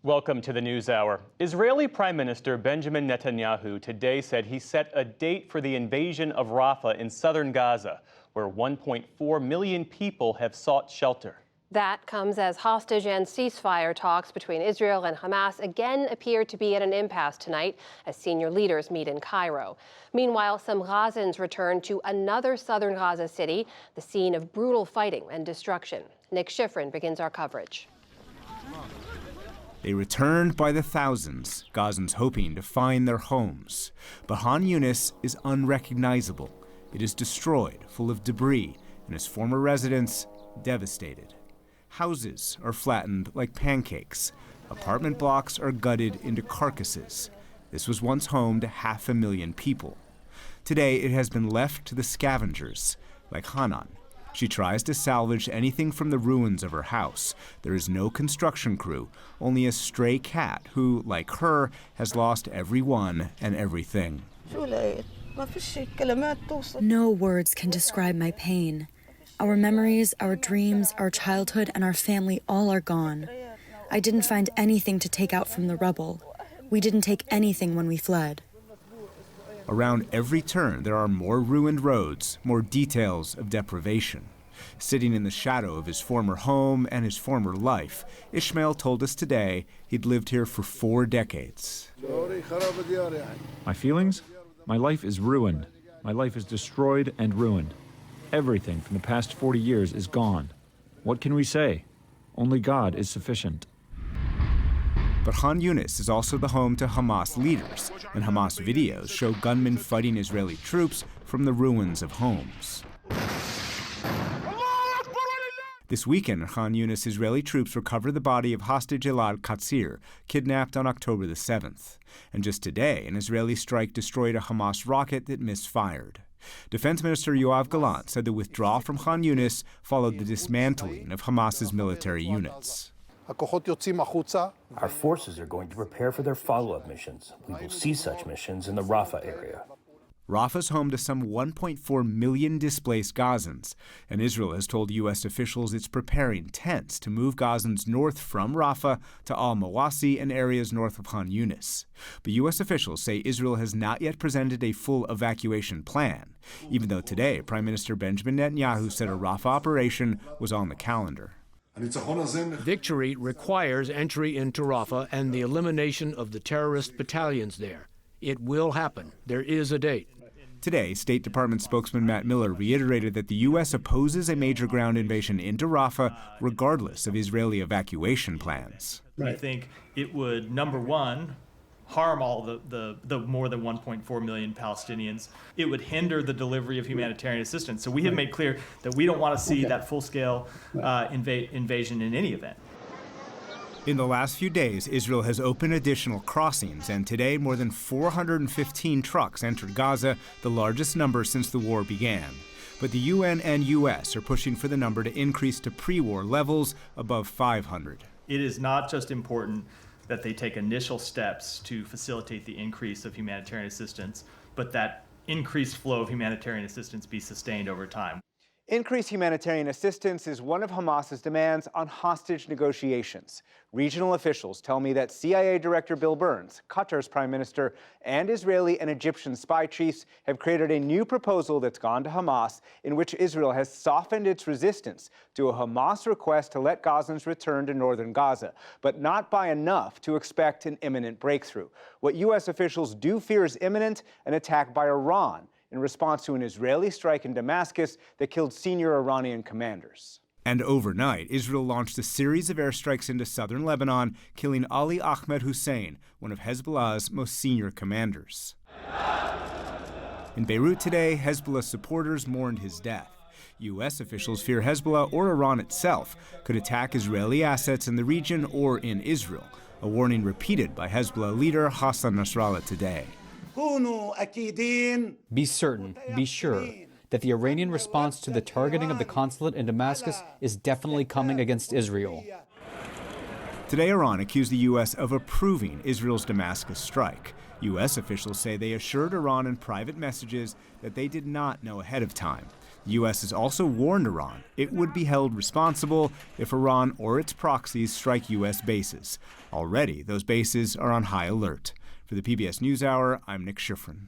Welcome to the NewsHour. Israeli Prime Minister Benjamin Netanyahu today said he set a date for the invasion of Rafah in southern Gaza, where 1.4 million people have sought shelter. That comes as hostage and ceasefire talks between Israel and Hamas again appear to be at an impasse tonight as senior leaders meet in Cairo. Meanwhile, some Gazans return to another southern Gaza city, the scene of brutal fighting and destruction. Nick Schifrin begins our coverage. They returned by the thousands, Gazans hoping to find their homes. But Khan Yunis is unrecognizable. It is destroyed, full of debris, and its former residents devastated. Houses are flattened like pancakes. Apartment blocks are gutted into carcasses. This was once home to 500,000 people. Today, it has been left to the scavengers, like Hanan. She tries to salvage anything from the ruins of her house. There is no construction crew, only a stray cat who, like her, has lost everyone and everything. No words can describe my pain. Our memories, our dreams, our childhood, and our family all are gone. I didn't find anything to take out from the rubble. We didn't take anything when we fled. Around every turn, there are more ruined roads, more details of deprivation. Sitting in the shadow of his former home and his former life, Ishmael told us today he'd lived here for 4 decades. My feelings? My life is ruined. My life is destroyed and ruined. Everything from the past 40 years is gone. What can we say? Only God is sufficient. But Khan Yunis is also the home to Hamas leaders, and Hamas videos show gunmen fighting Israeli troops from the ruins of homes. This weekend, Khan Yunis Israeli troops recovered the body of hostage Elad Katzir, kidnapped on October the 7th. And just today, an Israeli strike destroyed a Hamas rocket that misfired. Defense Minister Yoav Gallant said the withdrawal from Khan Yunis followed the dismantling of Hamas's military units. Our forces are going to prepare for their follow-up missions. We will see such missions in the Rafah area. Rafah's home to some 1.4 million displaced Gazans, and Israel has told U.S. officials it's preparing tents to move Gazans north from Rafah to al-Mawasi and areas north of Khan Yunis. But U.S. officials say Israel has not yet presented a full evacuation plan, even though today Prime Minister Benjamin Netanyahu said a Rafah operation was on the calendar. Victory requires entry into Rafah and the elimination of the terrorist battalions there. It will happen. There is a date. Today, State Department spokesman Matt Miller reiterated that the U.S. opposes a major ground invasion into Rafah regardless of Israeli evacuation plans. I think it would, number one, harm all the more than 1.4 million Palestinians. It would hinder the delivery of humanitarian assistance. So we have made clear that we don't want to see that full-scale invasion in any event. In the last few days, Israel has opened additional crossings, and today more than 415 trucks entered Gaza, the largest number since the war began. But the UN and US are pushing for the number to increase to pre-war levels above 500. It is not just important that they take initial steps to facilitate the increase of humanitarian assistance, but that increased flow of humanitarian assistance be sustained over time. Increased humanitarian assistance is one of Hamas's demands on hostage negotiations. Regional officials tell me that CIA Director Bill Burns, Qatar's prime minister, and Israeli and Egyptian spy chiefs have created a new proposal that's gone to Hamas, in which Israel has softened its resistance to a Hamas request to let Gazans return to northern Gaza, but not by enough to expect an imminent breakthrough. What U.S. officials do fear is imminent, an attack by Iran, in response to an Israeli strike in Damascus that killed senior Iranian commanders. And overnight, Israel launched a series of airstrikes into southern Lebanon, killing Ali Ahmed Hussein, one of Hezbollah's most senior commanders. In Beirut today, Hezbollah supporters mourned his death. U.S. officials fear Hezbollah or Iran itself could attack Israeli assets in the region or in Israel, a warning repeated by Hezbollah leader Hassan Nasrallah today. Be certain, be sure, that the Iranian response to the targeting of the consulate in Damascus is definitely coming against Israel. Today, Iran accused the U.S. of approving Israel's Damascus strike. U.S. officials say they assured Iran in private messages that they did not know ahead of time. The U.S. has also warned Iran it would be held responsible if Iran or its proxies strike U.S. bases. Already, those bases are on high alert. For the PBS NewsHour, I'm Nick Schifrin.